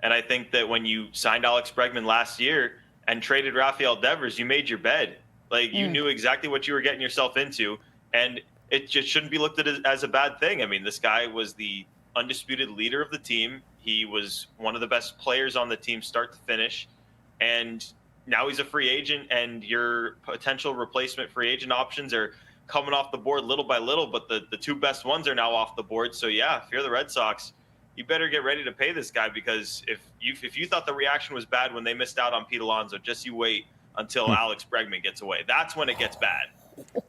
And I think that when you signed Alex Bregman last year and traded Rafael Devers, you made your bed. Like, you knew exactly what you were getting yourself into, and it just shouldn't be looked at as a bad thing. I mean, this guy was the undisputed leader of the team. He was one of the best players on the team start to finish, and now he's a free agent, and your potential replacement free agent options are coming off the board little by little, but the two best ones are now off the board. So yeah, if you're the Red Sox, you better get ready to pay this guy, because if you thought the reaction was bad when they missed out on Pete Alonso, just you wait until Alex Bregman gets away. That's when it gets bad.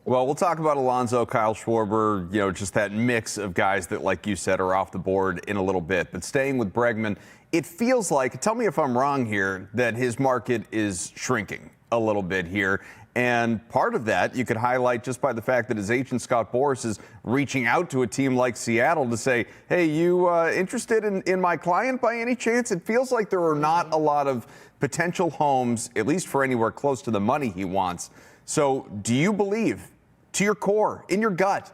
Well, we'll talk about Alonso, Kyle Schwarber, just that mix of guys that, like you said, are off the board in a little bit. But staying with Bregman, it feels like, tell me if I'm wrong here, that his market is shrinking a little bit here. And part of that you could highlight just by the fact that his agent, Scott Boras, is reaching out to a team like Seattle to say, hey, you interested in my client by any chance? It feels like there are not a lot of potential homes, at least for anywhere close to the money he wants. So do you believe, to your core, in your gut,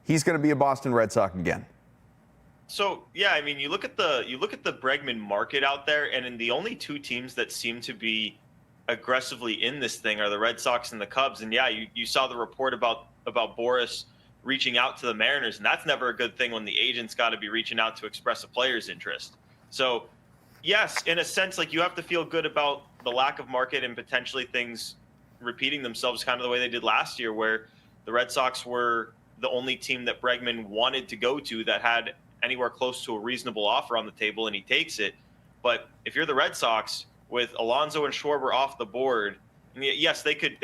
he's going to be a Boston Red Sox again? So, yeah, I mean, you look at the Bregman market out there, and in the only two teams that seem to be aggressively in this thing are the Red Sox and the Cubs. And yeah, you saw the report about Boras reaching out to the Mariners, and that's never a good thing when the agent's got to be reaching out to express a player's interest. So yes, in a sense, like, you have to feel good about the lack of market and potentially things repeating themselves kind of the way they did last year, where the Red Sox were the only team that Bregman wanted to go to that had anywhere close to a reasonable offer on the table, and he takes it. But if you're the Red Sox, with Alonso and Schwarber off the board, and yes, they could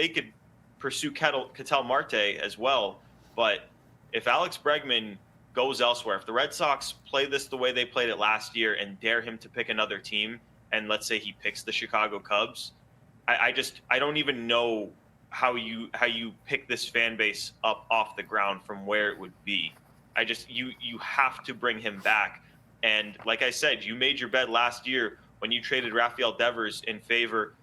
pursue Ketel Marte as well. But if Alex Bregman goes elsewhere, if the Red Sox play this the way they played it last year and dare him to pick another team, and let's say he picks the Chicago Cubs, I don't even know how you pick this fan base up off the ground from where it would be. You have to bring him back. And like I said, you made your bed last year when you traded Rafael Devers in favor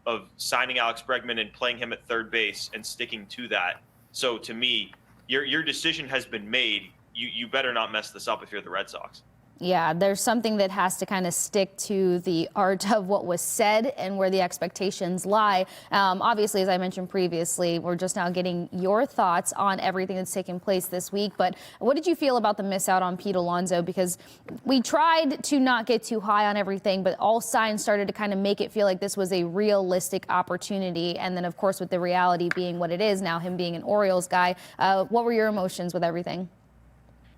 of signing Alex Bregman and playing him at third base and sticking to that. So to me, your decision has been made. You better not mess this up if you're the Red Sox. Yeah, there's something that has to kind of stick to the art of what was said and where the expectations lie. Obviously, as I mentioned previously, we're just now getting your thoughts on everything that's taken place this week. But what did you feel about the miss out on Pete Alonso? Because we tried to not get too high on everything, but all signs started to kind of make it feel like this was a realistic opportunity. And then, of course, with the reality being what it is now, him being an Orioles guy, what were your emotions with everything?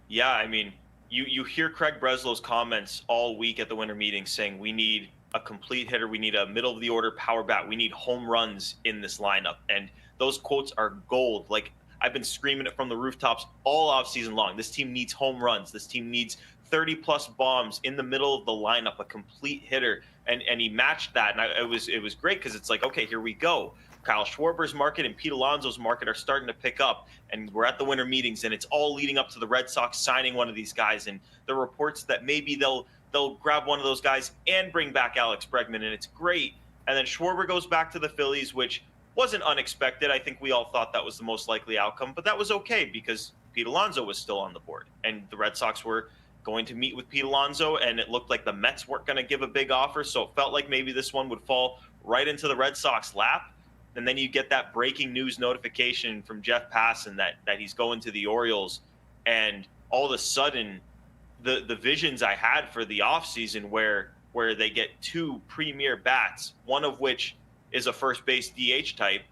Yeah, I mean, You hear Craig Breslow's comments all week at the winter meeting saying we need a complete hitter, we need a middle-of-the-order power bat, we need home runs in this lineup. And those quotes are gold. Like, I've been screaming it from the rooftops all offseason long. This team needs home runs. This team needs 30-plus bombs in the middle of the lineup, a complete hitter. And he matched that, and it was great, because it's like, okay, here we go. Kyle Schwarber's market and Pete Alonso's market are starting to pick up, and we're at the winter meetings, and it's all leading up to the Red Sox signing one of these guys. And the reports that maybe they'll grab one of those guys and bring back Alex Bregman, and it's great. And then Schwarber goes back to the Phillies, which wasn't unexpected. I think we all thought that was the most likely outcome, but that was okay because Pete Alonso was still on the board, and the Red Sox were going to meet with Pete Alonso, and it looked like the Mets weren't going to give a big offer, so it felt like maybe this one would fall right into the Red Sox lap. And then you get that breaking news notification from Jeff Passan that he's going to the Orioles. And all of a sudden, the visions I had for the offseason where they get two premier bats, one of which is a first base DH type,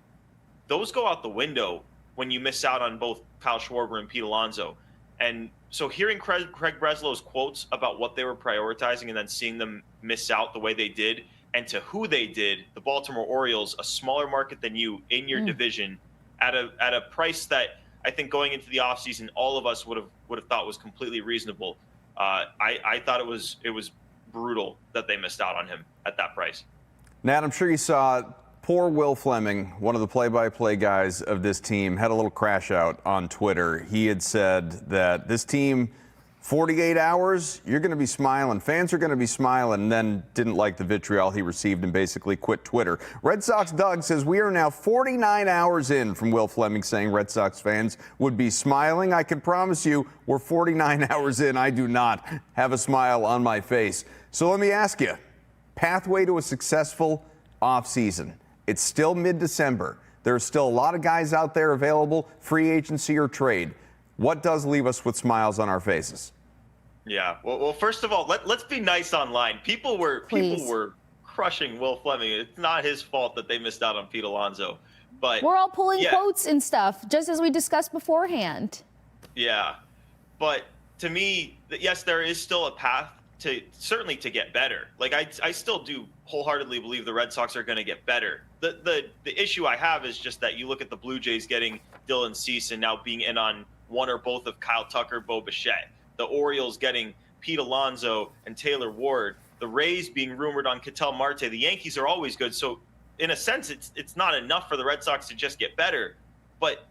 those go out the window when you miss out on both Kyle Schwarber and Pete Alonso. And so hearing Craig Breslow's quotes about what they were prioritizing and then seeing them miss out the way they did, and to who they did, the Baltimore Orioles, a smaller market than you in your division, at a price that I think going into the offseason, all of us would have thought was completely reasonable. I thought it was brutal that they missed out on him at that price. Nat, I'm sure you saw poor Will Fleming, one of the play-by-play guys of this team, had a little crash out on Twitter. He had said that this team, 48 hours, you're going to be smiling. Fans are going to be smiling, and then didn't like the vitriol he received and basically quit Twitter. Red Sox Doug says we are now 49 hours in from Will Fleming saying Red Sox fans would be smiling. I can promise you we're 49 hours in. I do not have a smile on my face. So let me ask you, pathway to a successful offseason. It's still mid-December. There's still a lot of guys out there available, free agency or trade. What does leave us with smiles on our faces? Yeah. Well, first of all, let's be nice online. People were crushing Will Fleming. It's not his fault that they missed out on Pete Alonso. But we're all pulling quotes and stuff, just as we discussed beforehand. Yeah. But to me, yes, there is still a path to get better. Like I still do wholeheartedly believe the Red Sox are going to get better. The issue I have is just that you look at the Blue Jays getting Dylan Cease and now being in on one or both of Kyle Tucker, Bo Bichette. The Orioles getting Pete Alonso and Taylor Ward. The Rays being rumored on Ketel Marte. The Yankees are always good. So in a sense, it's not enough for the Red Sox to just get better. But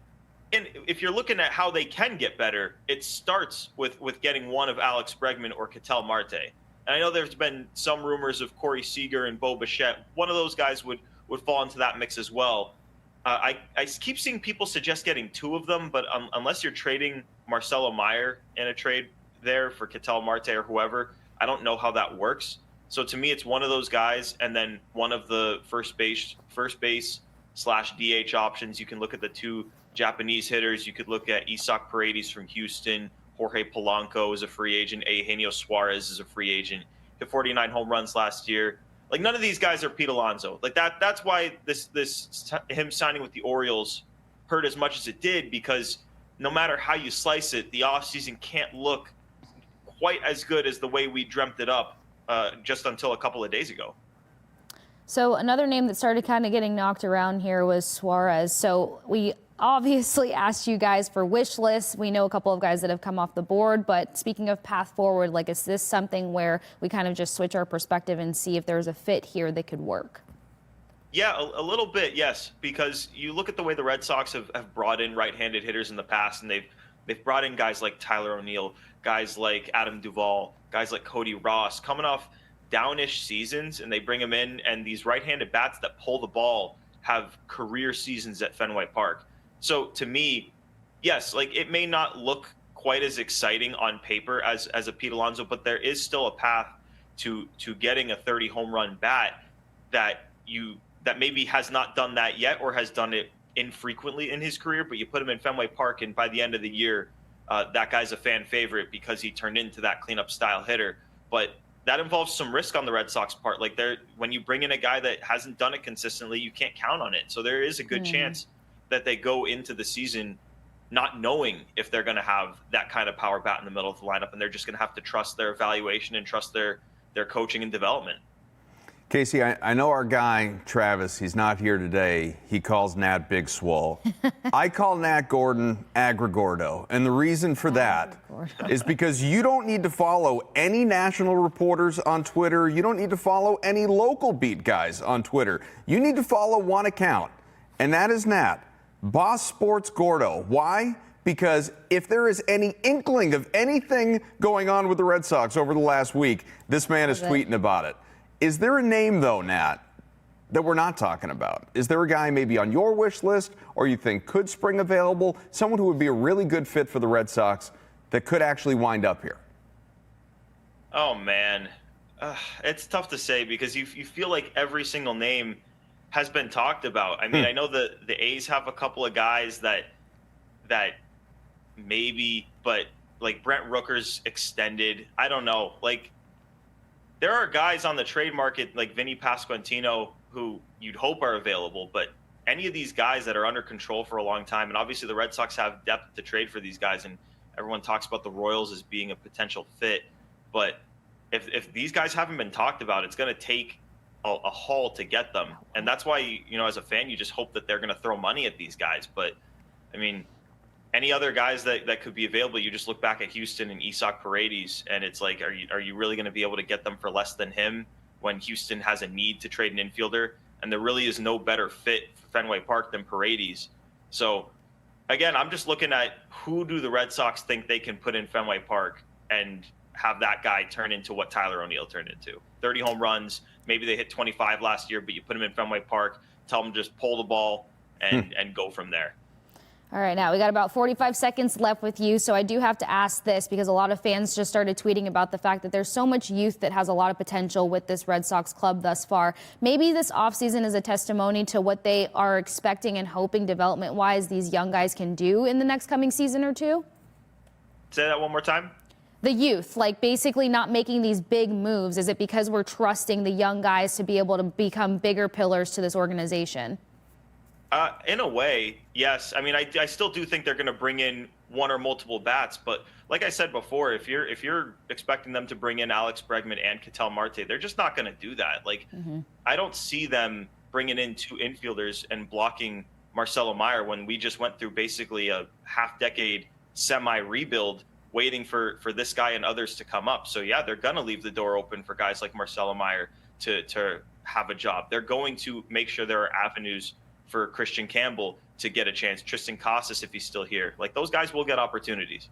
if you're looking at how they can get better, it starts with getting one of Alex Bregman or Ketel Marte. And I know there's been some rumors of Corey Seager and Bo Bichette. One of those guys would fall into that mix as well. I keep seeing people suggest getting two of them, but unless you're trading Marcelo Meyer in a trade there for Ketel Marte or whoever, I don't know how that works. So to me, it's one of those guys, and then one of the first base / DH options. You can look at the two Japanese hitters. You could look at Isaac Paredes from Houston. Jorge Polanco is a free agent. Eugenio Suarez is a free agent. Hit 49 home runs last year. Like, none of these guys are Pete Alonso. Like that's why him signing with the Orioles hurt as much as it did, because no matter how you slice it, the offseason can't look quite as good as the way we dreamt it up just until a couple of days ago. So another name that started kind of getting knocked around here was Suarez. So we obviously asked you guys for wish lists. We know a couple of guys that have come off the board, but speaking of path forward, like, is this something where we kind of just switch our perspective and see if there's a fit here that could work? Yeah, a little bit, yes, because you look at the way the Red Sox have brought in right-handed hitters in the past, and they've brought in guys like Tyler O'Neill, guys like Adam Duvall, guys like Cody Ross, coming off downish seasons, and they bring them in, and these right-handed bats that pull the ball have career seasons at Fenway Park. So to me, yes, like, it may not look quite as exciting on paper as a Pete Alonso, but there is still a path to getting a 30 home run bat that maybe has not done that yet, or has done it infrequently in his career, but you put him in Fenway Park, and by the end of the year, that guy's a fan favorite because he turned into that cleanup style hitter. But that involves some risk on the Red Sox part. Like, when you bring in a guy that hasn't done it consistently, you can't count on it. So there is a good chance that they go into the season not knowing if they're going to have that kind of power bat in the middle of the lineup, and they're just going to have to trust their evaluation and trust their coaching and development. Casey, I know our guy, Travis, he's not here today. He calls Nat Big Swole. I call Nat Gordon Agrigordo. And the reason for that is because you don't need to follow any national reporters on Twitter. You don't need to follow any local beat guys on Twitter. You need to follow one account, and that is Nat, Boss Sports Gordo. Why? Because if there is any inkling of anything going on with the Red Sox over the last week, this man is tweeting about it. Is there a name, though, Nat, that we're not talking about? Is there a guy maybe on your wish list, or you think could spring available, someone who would be a really good fit for the Red Sox that could actually wind up here? Oh, man. It's tough to say, because you feel like every single name has been talked about. I mean, I know the A's have a couple of guys that maybe, but like Brent Rooker's extended. I don't know. Like, there are guys on the trade market like Vinny Pasquantino who you'd hope are available, but any of these guys that are under control for a long time, and obviously the Red Sox have depth to trade for these guys, and everyone talks about the Royals as being a potential fit, but if these guys haven't been talked about, it's going to take a haul to get them, and that's why, you know, as a fan, you just hope that they're going to throw money at these guys. But I mean, any other guys that could be available, you just look back at Houston and Isaac Paredes, and it's like, are you really going to be able to get them for less than him when Houston has a need to trade an infielder? And there really is no better fit for Fenway Park than Paredes. So, again, I'm just looking at who do the Red Sox think they can put in Fenway Park and have that guy turn into what Tyler O'Neill turned into. 30 home runs, maybe they hit 25 last year, but you put him in Fenway Park, tell them just pull the ball and go from there. All right, now we got about 45 seconds left with you, so I do have to ask this because a lot of fans just started tweeting about the fact that there's so much youth that has a lot of potential with this Red Sox club thus far. Maybe this offseason is a testimony to what they are expecting and hoping development-wise these young guys can do in the next coming season or two? Say that one more time. The youth, like basically not making these big moves. Is it because we're trusting the young guys to be able to become bigger pillars to this organization? In a way, yes. I mean, I still do think they're going to bring in one or multiple bats, but like I said before, if you're expecting them to bring in Alex Bregman and Ketel Marte, they're just not going to do that. Like, I don't see them bringing in two infielders and blocking Marcelo Meyer when we just went through basically a half-decade semi-rebuild waiting for this guy and others to come up. So yeah, they're going to leave the door open for guys like Marcelo Meyer to have a job. They're going to make sure there are avenues for Christian Campbell to get a chance. Tristan Casas, if he's still here. Like, those guys will get opportunities.